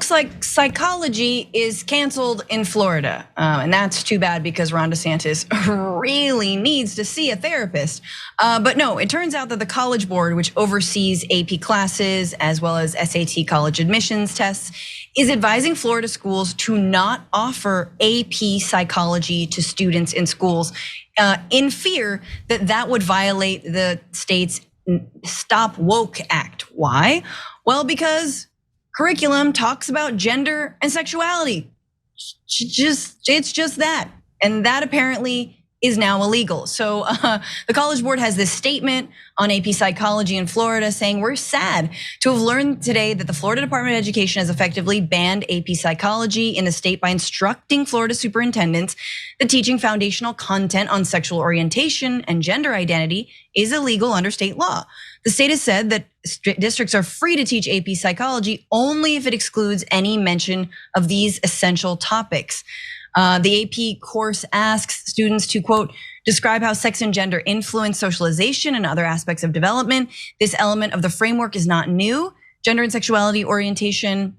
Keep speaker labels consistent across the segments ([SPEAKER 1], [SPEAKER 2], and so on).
[SPEAKER 1] looks like psychology is canceled in Florida. And that's too bad because Ron DeSantis really needs to see a therapist. But no, it turns out that the College Board, which oversees AP classes as well as SAT college admissions tests, is advising Florida schools to not offer AP psychology to students in schools in fear that that would violate the state's Stop Woke Act. Why? Well, because curriculum talks about gender and sexuality. It's just that. And that apparently is now illegal. So the College Board has this statement on AP psychology in Florida saying, we're sad to have learned today that the Florida Department of Education has effectively banned AP psychology in the state by instructing Florida superintendents that teaching foundational content on sexual orientation and gender identity is illegal under state law. The state has said that districts are free to teach AP psychology only if it excludes any mention of these essential topics. The AP course asks students to, quote, describe how sex and gender influence socialization and other aspects of development. This element of the framework is not new. Gender and sexuality orientation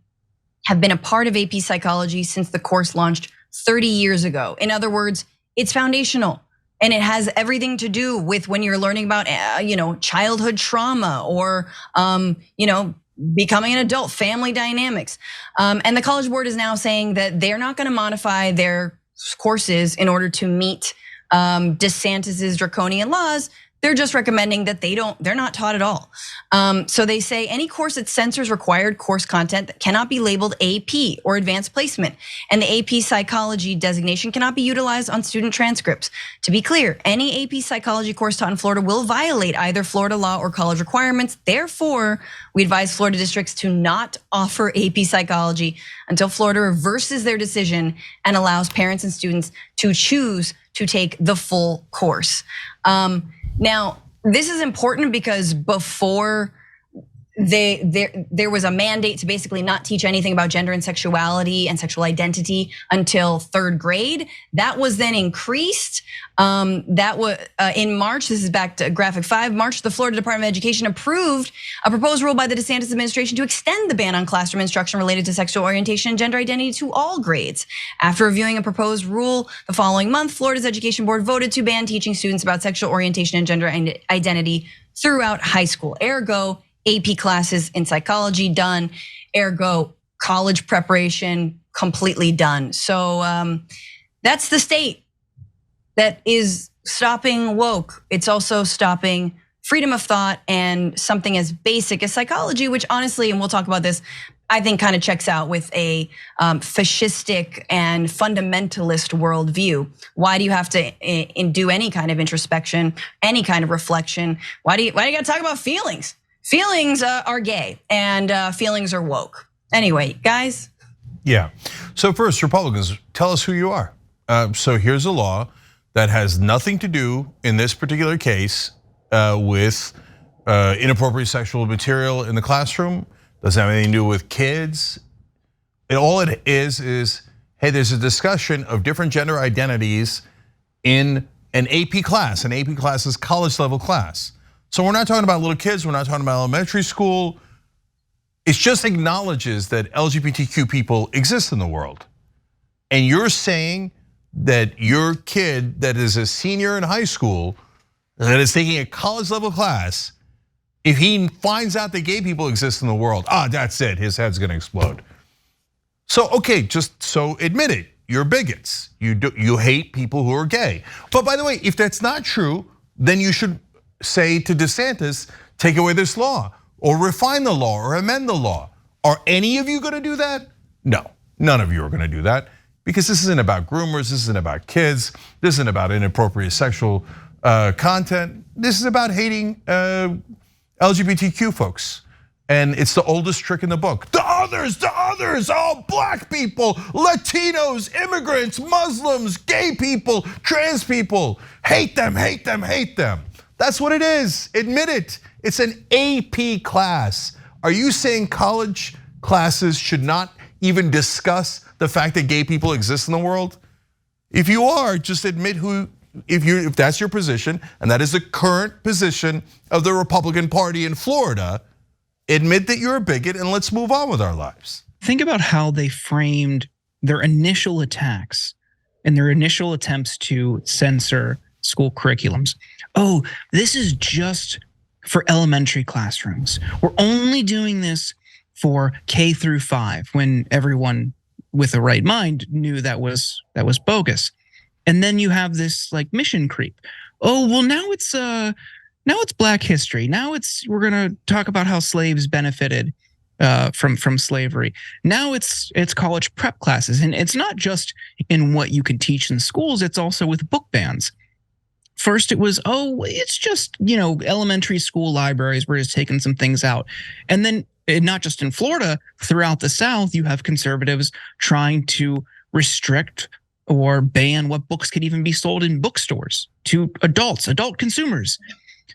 [SPEAKER 1] have been a part of AP psychology since the course launched 30 years ago. In other words, it's foundational. And it has everything to do with when you're learning about, childhood trauma or, becoming an adult, family dynamics. And the College Board is now saying that they're not gonna modify their courses in order to meet DeSantis's draconian laws. They're just recommending that they're not taught at all. So they say any course that censors required course content that cannot be labeled AP or advanced placement. And the AP psychology designation cannot be utilized on student transcripts. To be clear, any AP psychology course taught in Florida will violate either Florida law or college requirements. Therefore, we advise Florida districts to not offer AP psychology until Florida reverses their decision and allows parents and students to choose to take the full course. Now, this is important because before there was a mandate to basically not teach anything about gender and sexuality and sexual identity until 3rd grade. That was then increased. That was in March. This is back to graphic 5. March, the Florida Department of Education approved a proposed rule by the DeSantis administration to extend the ban on classroom instruction related to sexual orientation and gender identity to all grades. After reviewing a proposed rule the following month, Florida's Education Board voted to ban teaching students about sexual orientation and gender identity throughout high school. Ergo, AP classes in psychology done, ergo college preparation completely done. So that's the state that is stopping woke. It's also stopping freedom of thought and something as basic as psychology, which honestly, and we'll talk about this, I think kind of checks out with a fascistic and fundamentalist worldview. Why do you have to do any kind of introspection, any kind of reflection? Why do you gotta talk about feelings? Feelings are gay and feelings are woke. Anyway, guys.
[SPEAKER 2] Yeah, so first, Republicans, tell us who you are. So here's a law that has nothing to do in this particular case with inappropriate sexual material in the classroom. Doesn't have anything to do with kids. All it is, hey, there's a discussion of different gender identities in an AP class. An AP class is college level class. So we're not talking about little kids, we're not talking about elementary school. It just acknowledges that LGBTQ people exist in the world. And you're saying that your kid that is a senior in high school, that is taking a college level class, if he finds out that gay people exist in the world, that's it, his head's gonna explode. So, okay, just so admit it, you're bigots. You hate people who are gay. But by the way, if that's not true, then you should say to DeSantis, take away this law, or refine the law, or amend the law. Are any of you gonna do that? No, none of you are gonna do that, because this isn't about groomers, this isn't about kids, this isn't about inappropriate sexual content. This is about hating LGBTQ folks. And it's the oldest trick in the book. The others, all black people, Latinos, immigrants, Muslims, gay people, trans people. Hate them, hate them, hate them. That's what it is, admit it. It's an AP class. Are you saying college classes should not even discuss the fact that gay people exist in the world? If you are, just admit if that's your position, and that is the current position of the Republican Party in Florida, admit that you're a bigot and let's move on with our lives.
[SPEAKER 3] think about how they framed their initial attacks and their initial attempts to censor school curriculums. Oh, this is just for elementary classrooms. We're only doing this for K through 5, when everyone with the right mind knew that was bogus. And then you have this like mission creep. Oh, well, now it's Black history. Now we're gonna talk about how slaves benefited from slavery. Now it's college prep classes, and it's not just in what you can teach in schools. It's also with book bans. First, it was, it's just, elementary school libraries. We're just taking some things out. And then not just in Florida, throughout the South, you have conservatives trying to restrict or ban what books could even be sold in bookstores to adult consumers.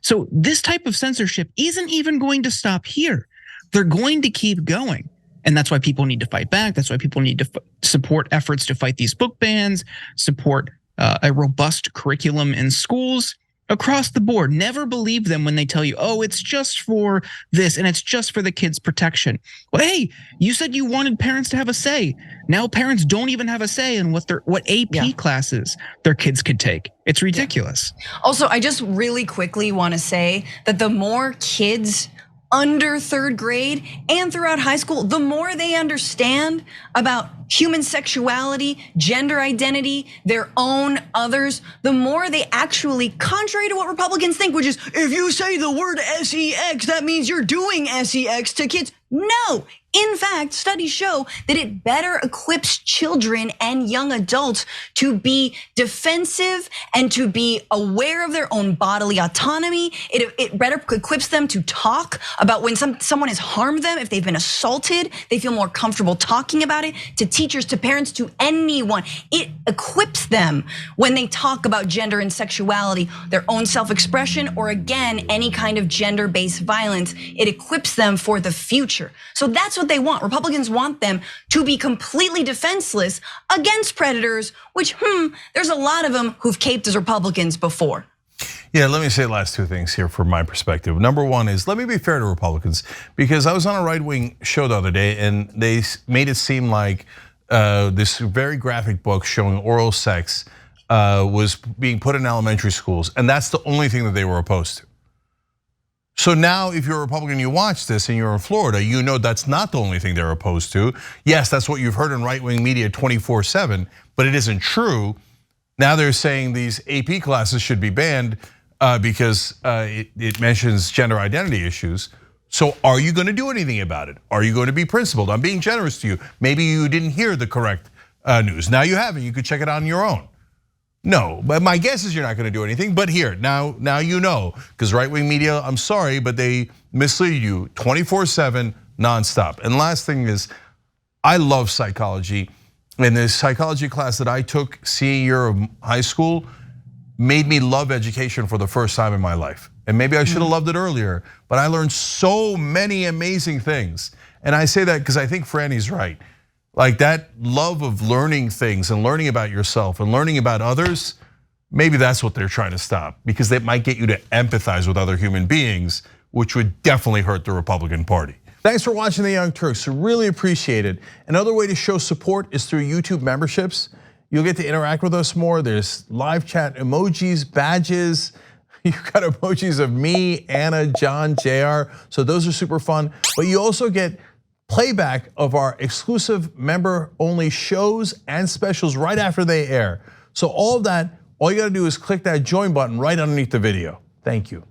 [SPEAKER 3] So this type of censorship isn't even going to stop here. They're going to keep going. And that's why people need to fight back. That's why people need to support efforts to fight these book bans, support a robust curriculum in schools across the board. Never believe them when they tell you, oh, it's just for this and it's just for the kids' protection. Well, hey, you said you wanted parents to have a say. Now parents don't even have a say in what AP classes their kids could take. It's ridiculous.
[SPEAKER 1] Also, I just really quickly want to say that the more kids under 3rd grade and throughout high school, the more they understand about human sexuality, gender identity, their own others, the more they actually, contrary to what Republicans think, which is if you say the word sex, that means you're doing sex to kids. No, in fact, studies show that it better equips children and young adults to be defensive and to be aware of their own bodily autonomy. It better equips them to talk about when someone has harmed them. If they've been assaulted, they feel more comfortable talking about it to teachers, to parents, to anyone. It equips them when they talk about gender and sexuality, their own self-expression, or again, any kind of gender-based violence. It equips them for the future. So that's what they want. Republicans want them to be completely defenseless against predators, which, there's a lot of them who've caped as Republicans before.
[SPEAKER 2] Yeah, let me say the last 2 things here from my perspective. Number one is, let me be fair to Republicans, because I was on a right-wing show the other day and they made it seem like this very graphic book showing oral sex was being put in elementary schools, and that's the only thing that they were opposed to. So now if you're a Republican, you watch this and you're in Florida, you know that's not the only thing they're opposed to. Yes, that's what you've heard in right-wing media 24/7, but it isn't true. Now they're saying these AP classes should be banned because it mentions gender identity issues. So are you gonna do anything about it? Are you going to be principled? I'm being generous to you. Maybe you didn't hear the correct news. Now you haven't, you could check it out on your own. No, but my guess is you're not gonna do anything, but here, now you know, because right-wing media, I'm sorry, but they mislead you 24/7, nonstop. And last thing is, I love psychology, and the psychology class that I took senior year of high school made me love education for the first time in my life. And maybe I should have loved it earlier, but I learned so many amazing things. And I say that because I think Franny's right. Like that love of learning things and learning about yourself and learning about others, maybe that's what they're trying to stop, because they might get you to empathize with other human beings, which would definitely hurt the Republican Party. Thanks for watching The Young Turks, really appreciate it. Another way to show support is through YouTube memberships. You'll get to interact with us more. There's live chat emojis, badges. You've got emojis of me, Anna, John, JR, so those are super fun. But you also get playback of our exclusive member-only shows and specials right after they air. So all of that, all you gotta do is click that join button right underneath the video. Thank you.